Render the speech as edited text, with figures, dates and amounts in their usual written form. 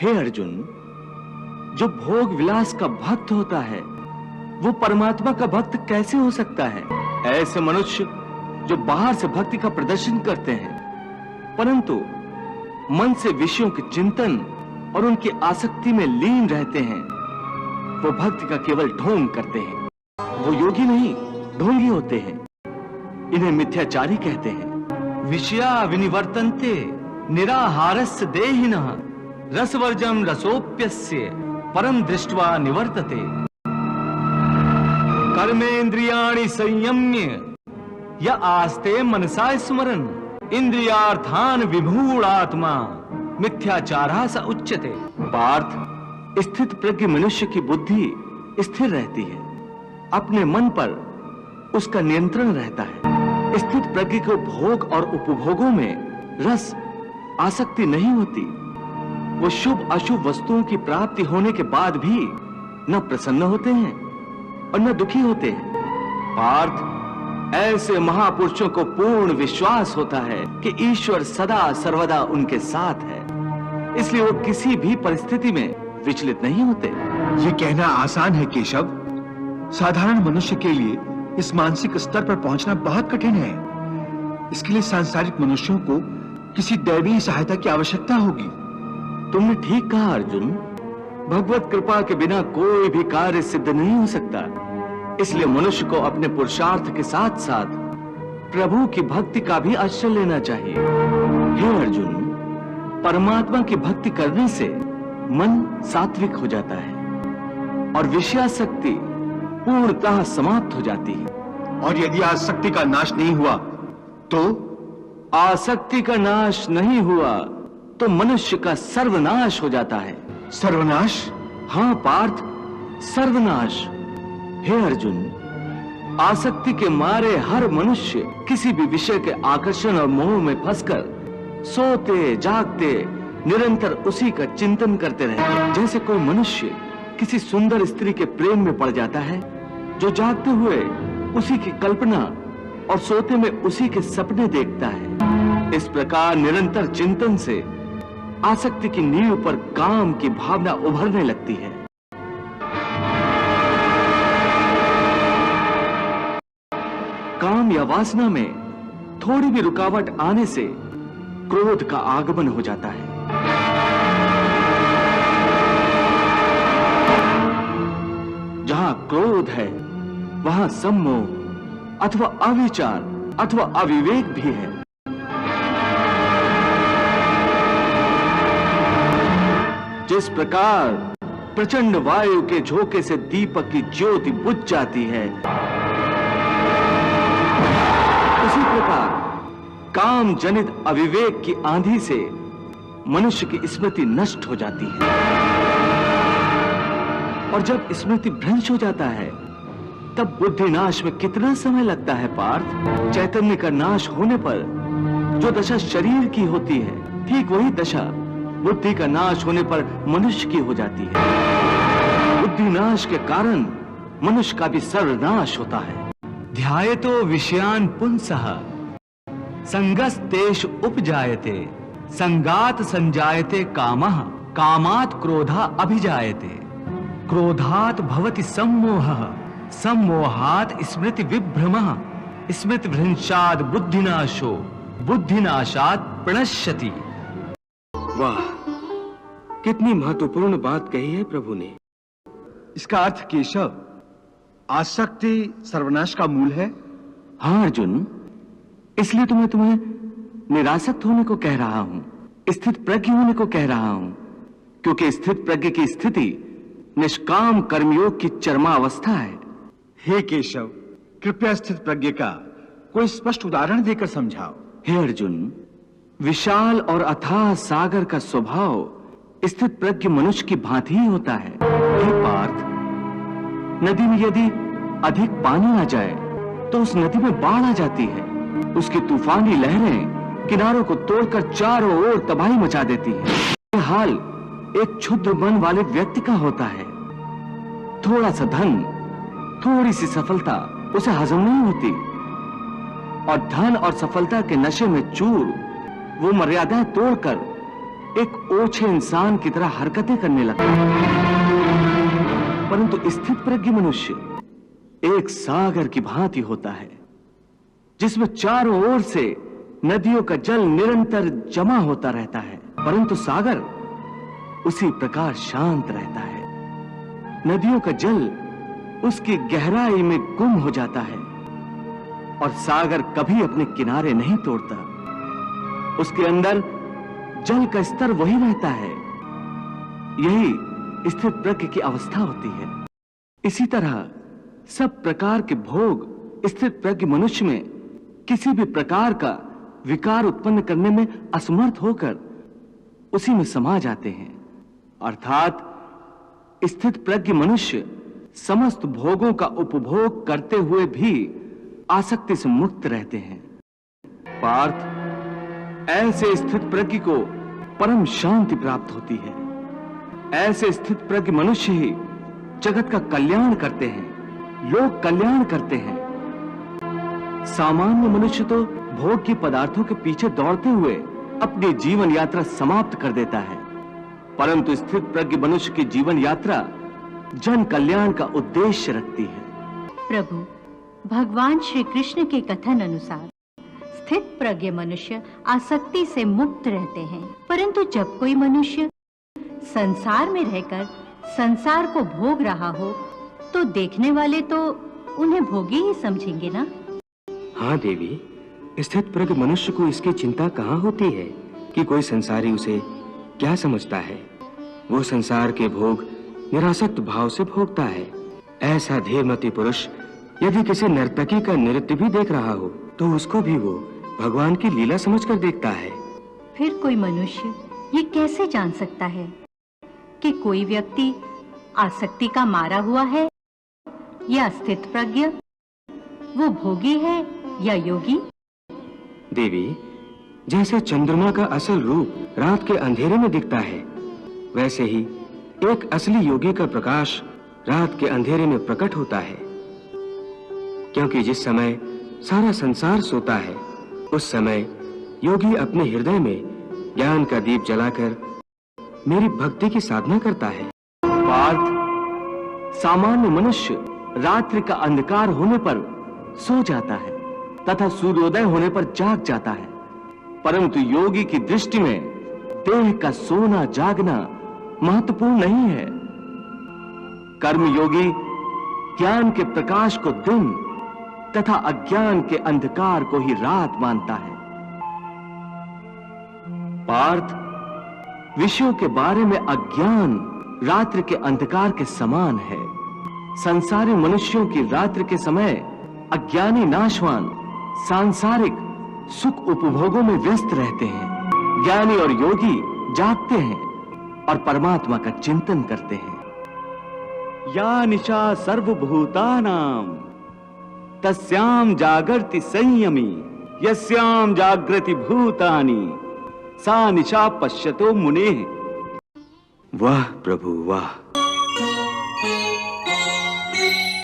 हे अर्जुन, जो भोग विलास का भक्त होता है वो परमात्मा का भक्त कैसे हो सकता है? ऐसे मनुष्य जो बाहर से भक्ति का प्रदर्शन करते हैं परंतु मन से विषयों के चिंतन और उनकी आसक्ति में लीन रहते हैं, वो भक्ति का केवल ढोंग करते हैं। वो योगी नहीं, ढोंगी होते हैं। इन्हें मिथ्याचारी कहते हैं। विषया विनिवर्तन्ते निराहारस्य देहिनः रसवर्जम रसोप्यस्य परम दृष्ट्वा निवर्तते। कर्मेन्द्रियाणि संयम्य य आस्ते मनसा स्मरन् इंद्रियार्थान विभूढ़ात्मा मिथ्याचारः स उच्यते। पार्थ, स्थित प्रज्ञ मनुष्य की बुद्धि स्थिर रहती है, अपने मन पर उसका नियंत्रण रहता है। स्थित प्रज्ञ को भोग और उपभोगों में रस आसक्ति नहीं होती। वो शुभ अशुभ वस्तुओं की प्राप्ति होने के बाद भी न प्रसन्न होते हैं और न दुखी होते हैं। पार्थ, ऐसे महापुरुषों को पूर्ण विश्वास होता है कि ईश्वर सदा सर्वदा उनके साथ है, इसलिए वो किसी भी परिस्थिति में विचलित नहीं होते। ये कहना आसान है केशव, साधारण मनुष्य के लिए इस मानसिक स्तर पर पहुंचना बहुत कठिन है। इसके लिए सांसारिक मनुष्यों को किसी दैवीय सहायता की आवश्यकता होगी। तुमने ठीक कहा अर्जुन, भगवत कृपा के बिना कोई भी कार्य सिद्ध नहीं हो सकता। इसलिए मनुष्य को अपने पुरुषार्थ के साथ साथ प्रभु की भक्ति का भी आश्रय लेना चाहिए। हे अर्जुन, परमात्मा की भक्ति करने से मन सात्विक हो जाता है और विषयासक्ति पूर्णतः समाप्त हो जाती है। और यदि आसक्ति का नाश नहीं हुआ तो? आसक्ति का नाश नहीं हुआ तो मनुष्य का सर्वनाश हो जाता है। सर्वनाश? हाँ पार्थ, सर्वनाश। हे अर्जुन, आसक्ति के मारे हर मनुष्य किसी भी विषय के आकर्षण और मोह में फंसकर सोते जागते निरंतर उसी का चिंतन करते रहते हैं। जैसे कोई मनुष्य किसी सुंदर स्त्री के प्रेम में पड़ जाता है, जो जागते हुए उसी की कल्पना और सोते में उसी के सपने देखता है। इस प्रकार निरंतर चिंतन से आसक्ति की नींव पर काम की भावना उभरने लगती है। काम या वासना में थोड़ी भी रुकावट आने से क्रोध का आगमन हो जाता है। जहां क्रोध है वहां सम्मोह अथवा अविचार अथवा अविवेक भी है। जिस प्रकार प्रचंड वायु के झोंके से दीपक की ज्योति बुझ जाती है, उसी प्रकार काम जनित अविवेक की आंधी से मनुष्य की स्मृति नष्ट हो जाती है। और जब स्मृति भ्रंश हो जाता है तब बुद्धि नाश में कितना समय लगता है पार्थ? चैतन्य का नाश होने पर जो दशा शरीर की होती है, ठीक वही दशा बुद्धि का नाश होने पर मनुष्य की हो जाती है। बुद्धि नाश के कारण मनुष्य का भी सर्वनाश होता है। ध्यायतो विषयान पुंसः संगस्तेषु उपजायते संगात संजायते कामः कामात् क्रोधा अभिजायते क्रोधात् भवति सम्मोहः सम्मोहात् स्मृति विभ्रमः स्मृति भ्रंशात् बुद्धिनाशो बुद्धिनाशात् प्रणश्यति। वाह, कितनी महत्वपूर्ण बात कही है प्रभु ने। इसका अर्थ केशव, आसक्ति सर्वनाश का मूल है? हाँ अर्जुन, इसलिए तो मैं तुम्हें निरासक्त होने को कह रहा हूं, स्थित प्रज्ञ होने को कह रहा हूं, क्योंकि स्थित प्रज्ञ की स्थिति निष्काम कर्मयोग की चरमावस्था है। हे केशव, कृपया स्थित प्रज्ञ का कोई स्पष्ट उदाहरण देकर समझाओ। हे अर्जुन, विशाल और अथाह सागर का स्वभाव स्थित प्रज्ञ मनुष्य की भांति ही होता है। हे पार्थ, नदी में यदि अधिक पानी आ जाए तो उस नदी में बाढ़ आ जाती है। उसकी तूफानी लहरें किनारों को तोड़कर चारों ओर तबाही मचा देती है। यह हाल एक क्षुद्र मन वाले व्यक्ति का होता है। थोड़ा सा धन, थोड़ी सी सफलता उसे हजम नहीं होती और धन और सफलता के नशे में चूर वो मर्यादाएं तोड़कर एक ओछे इंसान की तरह हरकतें करने लगता है, परंतु स्थित प्रज्ञ मनुष्य एक सागर की भांति होता है, जिसमें चारों ओर से नदियों का जल निरंतर जमा होता रहता है, परंतु सागर उसी प्रकार शांत रहता है। नदियों का जल उसकी गहराई में गुम हो जाता है और सागर कभी अपने किनारे नहीं तोड़ता। उसके अंदर जल का स्तर वही रहता है। यही स्थित प्रज्ञ की अवस्था होती है। इसी तरह सब प्रकार के भोग स्थित प्रज्ञ मनुष्य में किसी भी प्रकार का विकार उत्पन्न करने में असमर्थ होकर उसी में समा जाते हैं। अर्थात स्थित प्रज्ञ मनुष्य समस्त भोगों का उपभोग करते हुए भी आसक्ति से मुक्त रहते हैं। पार्थ, ऐसे स्थित प्रज्ञ को परम शांति प्राप्त होती है। ऐसे स्थित प्रज्ञ मनुष्य ही जगत का कल्याण करते हैं, लोक कल्याण करते हैं। सामान्य मनुष्य तो भोग के पदार्थों के पीछे दौड़ते हुए अपनी जीवन यात्रा समाप्त कर देता है, परंतु स्थित प्रज्ञ मनुष्य की जीवन यात्रा जन कल्याण का उद्देश्य रखती है। प्रभु, भगवान श्री कृष्ण के कथन अनुसार स्थित प्रज्ञ मनुष्य आसक्ति से मुक्त रहते हैं, परंतु जब कोई मनुष्य संसार में रहकर संसार को भोग रहा हो तो देखने वाले तो उन्हें भोगी ही समझेंगे ना? हाँ देवी, स्थित प्रज्ञ मनुष्य को इसकी चिंता कहाँ होती है कि कोई संसारी उसे क्या समझता है। वो संसार के भोग निरासक्त भाव से भोगता है। ऐसा धीरमती पुरुष यदि किसी नर्तकी का नृत्य भी देख रहा हो तो उसको भी वो भगवान की लीला समझकर देखता है। फिर कोई मनुष्य ये कैसे जान सकता है कि कोई व्यक्ति आसक्ति का मारा हुआ है या स्थित प्रज्ञ, वो भोगी है या योगी? देवी, जैसे चंद्रमा का असल रूप रात के अंधेरे में दिखता है, वैसे ही एक असली योगी का प्रकाश रात के अंधेरे में प्रकट होता है। क्योंकि जिस समय सारा संसार सोता है, उस समय योगी अपने हृदय में ज्ञान का दीप जलाकर मेरी भक्ति की साधना करता है। पार्थ, सामान्य मनुष्य रात्रि का अंधकार होने पर सो जाता है तथा सूर्योदय होने पर जाग जाता है, परंतु योगी की दृष्टि में देह का सोना जागना महत्वपूर्ण नहीं है। कर्मयोगी ज्ञान के प्रकाश को दिन तथा अज्ञान के अंधकार को ही रात मानता है। पार्थ, विषयों के बारे में अज्ञान रात्रि के अंधकार के समान है। संसारी मनुष्यों की रात्रि के समय अज्ञानी नाशवान सांसारिक सुख उपभोगों में व्यस्त रहते हैं। ज्ञानी और योगी जागते हैं और परमात्मा का चिंतन करते हैं। या निशा सर्वभूतानां तस्याम जागर्ति संयमी यस्याम जागृति भूतानि सा निशा पश्यतो मुनेः। वाह प्रभु वाह।